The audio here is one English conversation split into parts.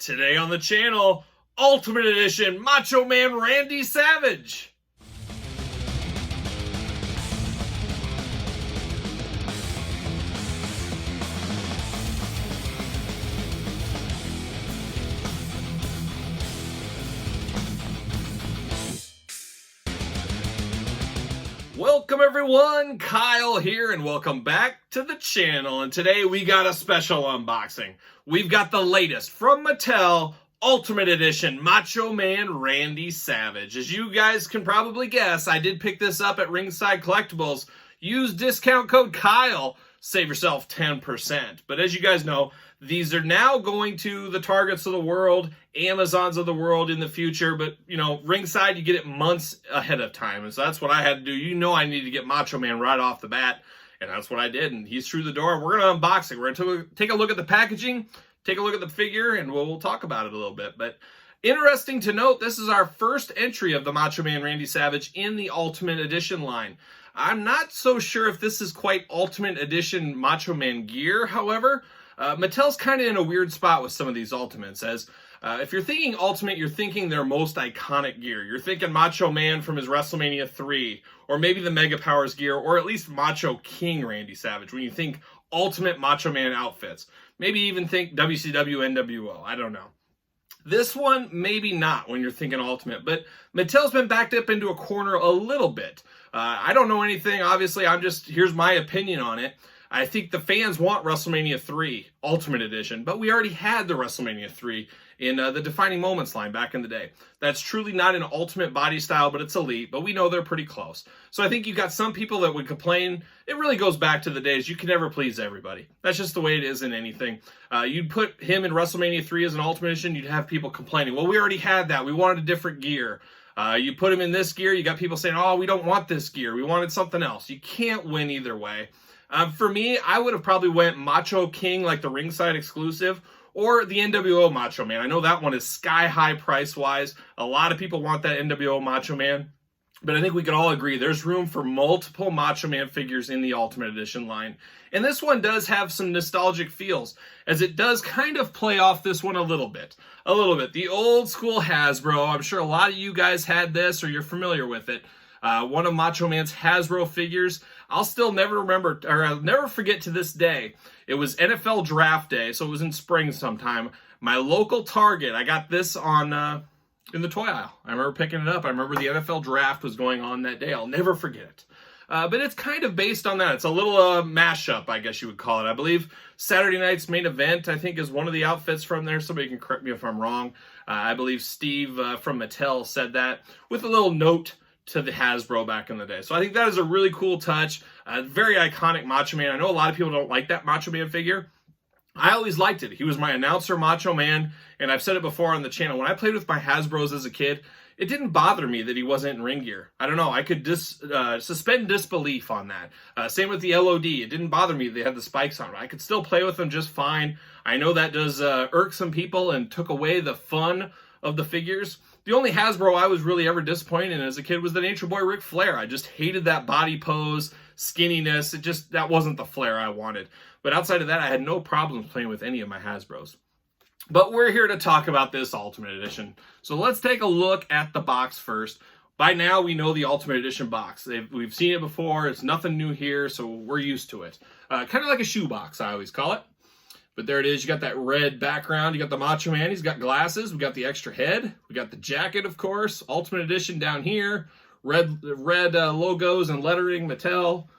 Today on the channel, Ultimate Edition Macho Man Randy Savage. Welcome everyone, Kyle here, and welcome back to the channel. And today we got a special unboxing. We've got the latest from Mattel, Ultimate Edition Macho Man Randy Savage. As you guys can probably guess, I did pick this up at Ringside Collectibles. Use discount code Kyle, save yourself 10%. But as you guys know, these are now going to the Targets of the world, Amazons of the world in the future. But, you know, Ringside, you get it months ahead of time. And so that's what I had to do. You know I needed to get Macho Man right off the bat. And that's what I did. And he's through the door. We're going to unbox it. We're going to take a look at the packaging, take a look at the figure, and we'll talk about it a little bit. But interesting to note, this is our first entry of the Macho Man Randy Savage in the Ultimate Edition line. I'm not so sure if this is quite Ultimate Edition Macho Man gear, however. Mattel's kind of in a weird spot with some of these Ultimates, as if you're thinking Ultimate, you're thinking their most iconic gear. You're thinking Macho Man from his WrestleMania 3, or maybe the Mega Powers gear, or at least Macho King Randy Savage, when you think Ultimate Macho Man outfits. Maybe even think WCW NWO, I don't know. This one, maybe not when you're thinking Ultimate, but Mattel's been backed up into a corner a little bit. I don't know anything, obviously, here's my opinion on it. I think the fans want WrestleMania 3 Ultimate Edition, but we already had the WrestleMania 3 in the Defining Moments line back in the day. That's truly not an Ultimate body style, but it's elite, but we know they're pretty close. So I think you got some people that would complain. It really goes back to the days you can never please everybody. That's just the way it is in anything. You'd put him in WrestleMania 3 as an Ultimate Edition, you'd have people complaining, well, we already had that. We wanted a different gear. You put him in this gear, you got people saying, oh, we don't want this gear. We wanted something else. You can't win either way. For me, I would have probably went Macho King, like the Ringside exclusive, or the NWO Macho Man. I know that one is sky high price-wise. A lot of people want that NWO Macho Man. But I think we can all agree there's room for multiple Macho Man figures in the Ultimate Edition line. And this one does have some nostalgic feels, as it does kind of play off this one a little bit. The old school Hasbro, I'm sure a lot of you guys had this or you're familiar with it. One of Macho Man's Hasbro figures. I'll still never remember, or I'll never forget to this day. It was NFL Draft Day, so it was in spring sometime. My local Target, I got this on in the toy aisle. I remember picking it up. I remember the NFL Draft was going on that day. I'll never forget it. But it's kind of based on that. It's a little mashup, I guess you would call it. I believe Saturday Night's Main Event, I think, is one of the outfits from there. Somebody can correct me if I'm wrong. I believe Steve from Mattel said that with a little note to the Hasbro back in the day. So I think that is a really cool touch. Very iconic Macho Man. I know a lot of people don't like that Macho Man figure. I always liked it. He was my announcer Macho Man, and I've said it before on the channel. When I played with my Hasbros as a kid, it didn't bother me that he wasn't in ring gear. I don't know. I could suspend disbelief on that. Same with the LOD. It didn't bother me they had the spikes on it. I could still play with them just fine. I know that does irk some people and took away the fun of the figures. The only Hasbro I was really ever disappointed in as a kid was the Nature Boy Ric Flair. I just hated that body pose, skinniness. That wasn't the Flair I wanted. But outside of that, I had no problems playing with any of my Hasbros. But we're here to talk about this Ultimate Edition. So let's take a look at the box first. By now, we know the Ultimate Edition box. We've seen it before. It's nothing new here, so we're used to it. Kind of like a shoebox, I always call it. But there it is. You got that red background. You got the Macho Man. He's got glasses. We got the extra head. We got the jacket, of course. Ultimate Edition down here. Red logos and lettering, Mattel.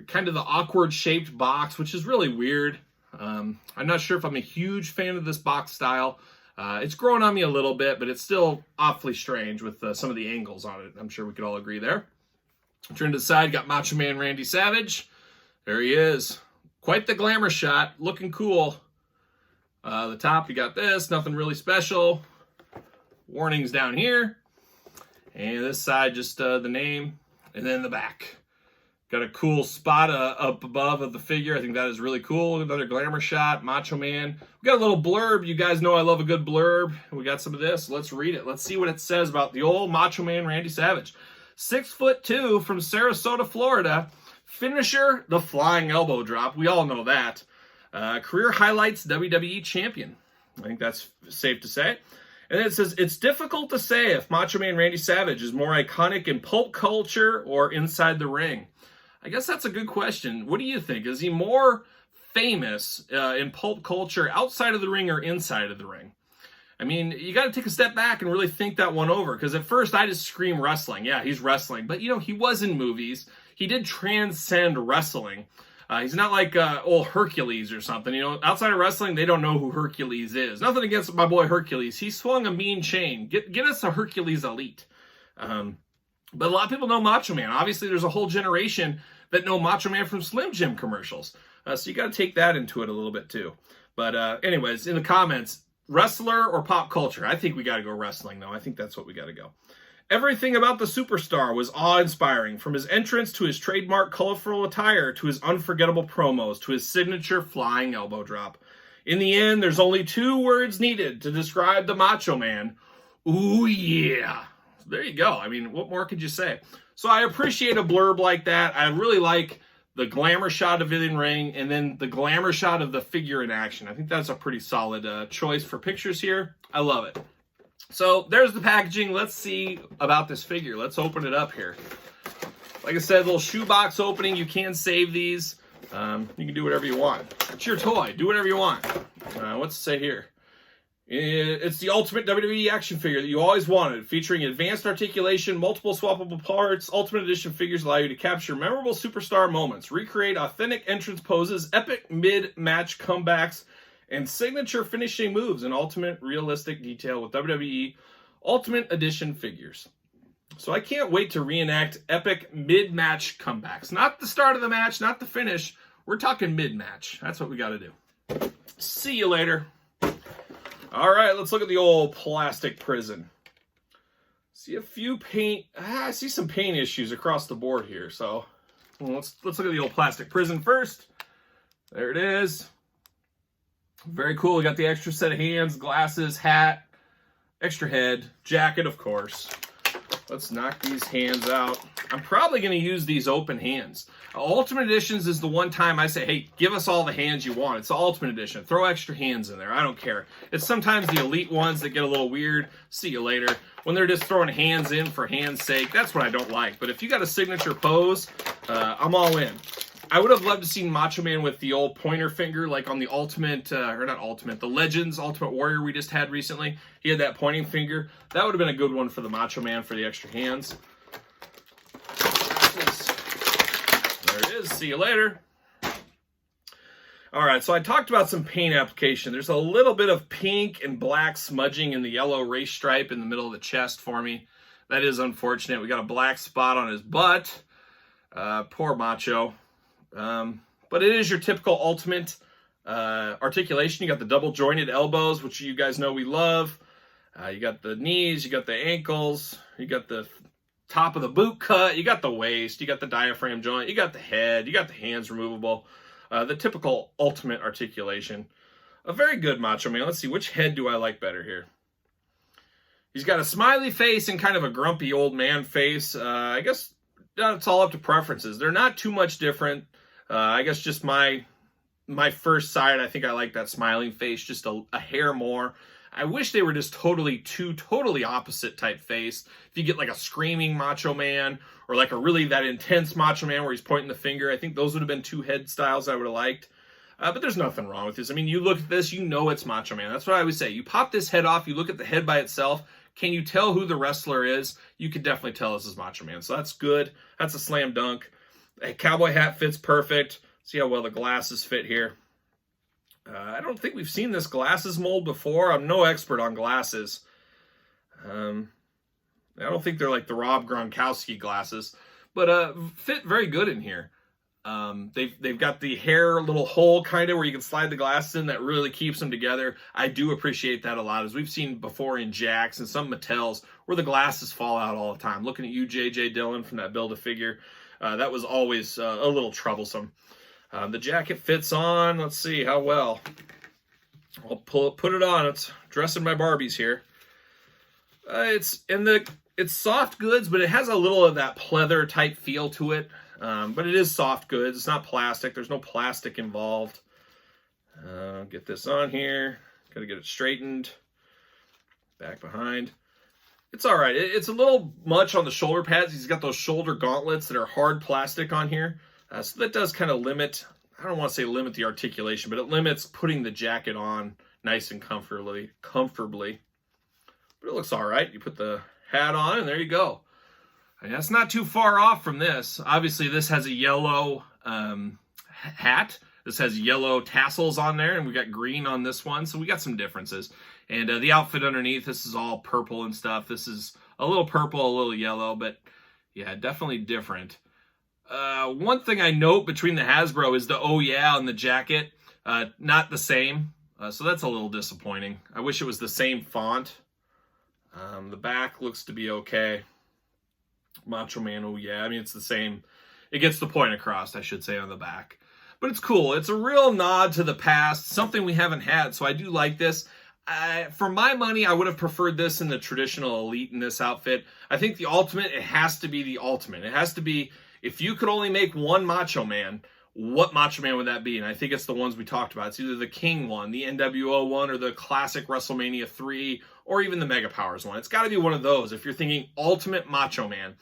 Kind of the awkward shaped box, which is really weird. I'm not sure if I'm a huge fan of this box style. It's grown on me a little bit, but it's still awfully strange with some of the angles on it. I'm sure we could all agree there. Turn to the side. Got Macho Man Randy Savage. There he is. Quite the glamour shot, looking cool. The top, you got this, nothing really special. Warnings down here. And this side, just the name. And then the back. Got a cool spot up above of the figure. I think that is really cool. Another glamour shot, Macho Man. We got a little blurb. You guys know I love a good blurb. We got some of this. Let's read it. Let's see what it says about the old Macho Man Randy Savage. 6'2" from Sarasota, Florida. Finisher, the flying elbow drop. We all know that. Career highlights, WWE champion. I think that's safe to say. And then it says, it's difficult to say if Macho Man Randy Savage is more iconic in pulp culture or inside the ring. I guess that's a good question. What do you think? Is he more famous in pulp culture outside of the ring or inside of the ring? I mean, you got to take a step back and really think that one over, because at first I just scream wrestling. Yeah, he's wrestling. But, you know, he was in movies. He did transcend wrestling. He's not like old Hercules or something. You know, outside of wrestling, they don't know who Hercules is. Nothing against my boy Hercules. He swung a mean chain. Get us a Hercules Elite. But a lot of people know Macho Man. Obviously, there's a whole generation that know Macho Man from Slim Jim commercials. So you got to take that into it a little bit too. But anyways, in the comments, wrestler or pop culture? I think we got to go wrestling, though. I think that's what we got to go. Everything about the superstar was awe-inspiring, from his entrance to his trademark colorful attire to his unforgettable promos to his signature flying elbow drop. In the end, there's only 2 words needed to describe the Macho Man. Ooh, yeah. There you go. I mean, what more could you say? So I appreciate a blurb like that. I really like the glamour shot of it in ring and then the glamour shot of the figure in action. I think that's a pretty solid choice for pictures here. I love it. So there's the packaging. Let's see about this figure. Let's open it up here. Like I said, little shoebox opening. You can save these. You can do whatever you want. It's your toy. Do whatever you want. What's it say here? It's the ultimate WWE action figure that you always wanted, featuring advanced articulation, multiple swappable parts. Ultimate Edition figures allow you to capture memorable superstar moments, recreate authentic entrance poses, epic mid-match comebacks, and signature finishing moves in ultimate realistic detail with WWE Ultimate Edition figures. So I can't wait to reenact epic mid-match comebacks. Not the start of the match, not the finish. We're talking mid-match. That's what we got to do. See you later. All right, let's look at the old plastic prison. See a few I see some paint issues across the board here. So let's look at the old plastic prison first. There it is. Very cool. We got the extra set of hands, glasses, hat, extra head, jacket, of course. Let's knock these hands out. I'm probably going to use these open hands. Ultimate Editions is the one time I say, hey, give us all the hands you want. It's the Ultimate Edition. Throw extra hands in there. I don't care. It's sometimes the Elite ones that get a little weird. See you later. When they're just throwing hands in for hands' sake, that's what I don't like. But if you got a signature pose, I'm all in. I would have loved to see Macho Man with the old pointer finger, like on the Ultimate, or not Ultimate, the Legends Ultimate Warrior we just had recently. He had that pointing finger. That would have been a good one for the Macho Man for the extra hands. There it is. See you later. All right, so I talked about some paint application. There's a little bit of pink and black smudging in the yellow race stripe in the middle of the chest for me. That is unfortunate. We got a black spot on his butt. Poor Macho. But it is your typical Ultimate articulation. You got the double jointed elbows, which you guys know we love. You got the knees, you got the ankles, you got the top of the boot cut, you got the waist, you got the diaphragm joint, you got the head, you got the hands removable. The typical Ultimate articulation. A very good Macho Man. Let's see, which head do I like better here? He's got a smiley face and kind of a grumpy old man face. I guess it's all up to preferences. They're not too much different. I guess just my first side, I think I like that smiling face just a hair more. I wish they were just totally opposite type face. If you get like a screaming Macho Man or like a really that intense Macho Man where he's pointing the finger, I think those would have been 2 head styles I would have liked. But there's nothing wrong with this. I mean, you look at this, you know it's Macho Man. That's what I always say. You pop this head off, you look at the head by itself. Can you tell who the wrestler is? You could definitely tell this is Macho Man. So that's good. That's a slam dunk. A cowboy hat fits perfect. See how well the glasses fit here. I don't think we've seen this glasses mold before. I'm no expert on glasses. I don't think they're like the Rob Gronkowski glasses, but fit very good in here. They've got the hair little hole kind of where you can slide the glasses in that really keeps them together. I do appreciate that a lot, as we've seen before in Jakks and some Mattels where the glasses fall out all the time. Looking at you, J.J. Dillon, from that Build-A-Figure. That was always a little troublesome. The jacket fits on. Let's see how well. I'll put it on. It's dressing my Barbies here. It's soft goods, but it has a little of that pleather type feel to it. But it is soft goods. It's not plastic. There's no plastic involved. Get this on here. Got to get it straightened. Back behind. It's all right. It's a little much on the shoulder pads. He's got those shoulder gauntlets that are hard plastic on here. So that does kind of limit, I don't want to say limit the articulation, but it limits putting the jacket on nice and comfortably. But it looks all right. You put the hat on and there you go. And that's not too far off from this. Obviously, this has a yellow hat. This has yellow tassels on there, and we got green on this one, so we got some differences. And the outfit underneath, this is all purple and stuff. This is a little purple, a little yellow, but yeah, definitely different. One thing I note between the Hasbro is the "Oh yeah" on the jacket, not the same. So that's a little disappointing. I wish it was the same font. The back looks to be okay. Macho Man, oh yeah. I mean, it's the same. It gets the point across, I should say, on the back. But it's cool. It's a real nod to the past, something we haven't had, so I do like this. For my money, I would have preferred this in the traditional Elite in this outfit. I think the Ultimate, it has to be the Ultimate. It has to be, if you could only make one Macho Man, what Macho Man would that be? And I think it's the ones we talked about. It's either the King one, the NWO one, or the classic WrestleMania 3, or even the Mega Powers one. It's got to be one of those if you're thinking Ultimate Macho Man.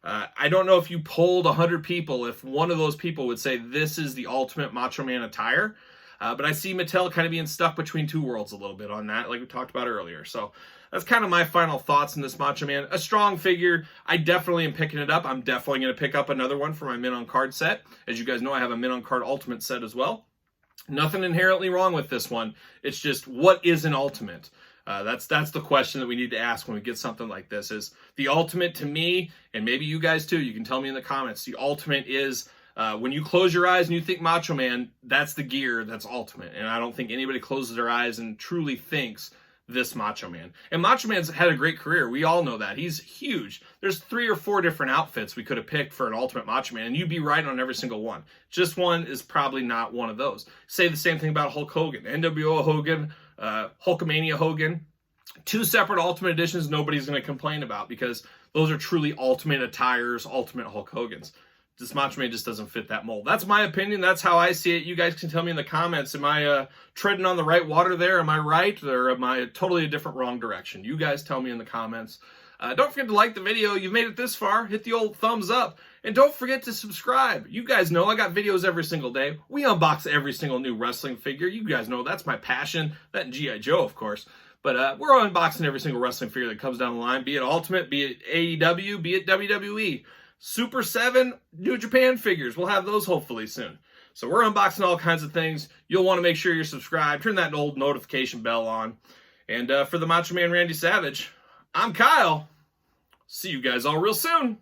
I don't know if you polled 100 people, if one of those people would say this is the Ultimate Macho Man attire. But I see Mattel kind of being stuck between two worlds a little bit on that, like we talked about earlier. So that's kind of my final thoughts on this Macho Man. A strong figure. I definitely am picking it up. I'm definitely going to pick up another one for my Min on Card set. As you guys know, I have a Min on Card Ultimate set as well. Nothing inherently wrong with this one. It's just, what is an Ultimate? That's the question that we need to ask when we get something like this. Is the Ultimate, to me, and maybe you guys too, you can tell me in the comments, the Ultimate is, when you close your eyes and you think Macho Man, that's the gear that's Ultimate. And I don't think anybody closes their eyes and truly thinks this Macho Man. And Macho Man's had a great career. We all know that. He's huge. There's 3 or 4 different outfits we could have picked for an Ultimate Macho Man, and you'd be right on every single one. Just one is probably not one of those. Say the same thing about Hulk Hogan. NWO Hogan, Hulkamania Hogan. 2 separate Ultimate Editions nobody's going to complain about because those are truly Ultimate attires, Ultimate Hulk Hogans. This Macho Man just doesn't fit that mold. That's my opinion. That's how I see it. You guys can tell me in the comments, am I treading on the right water there? Am I right? Or am I totally a different wrong direction? You guys tell me in the comments. Don't forget to like the video. You've made it this far. Hit the old thumbs up. And don't forget to subscribe. You guys know I got videos every single day. We unbox every single new wrestling figure. You guys know that's my passion. That and G.I. Joe, of course. But we're unboxing every single wrestling figure that comes down the line, be it Ultimate, be it AEW, be it WWE. Super 7 New Japan figures. We'll have those hopefully soon. So we're unboxing all kinds of things. You'll want to make sure you're subscribed. Turn that old notification bell on. And for the Macho Man Randy Savage, I'm Kyle. See you guys all real soon.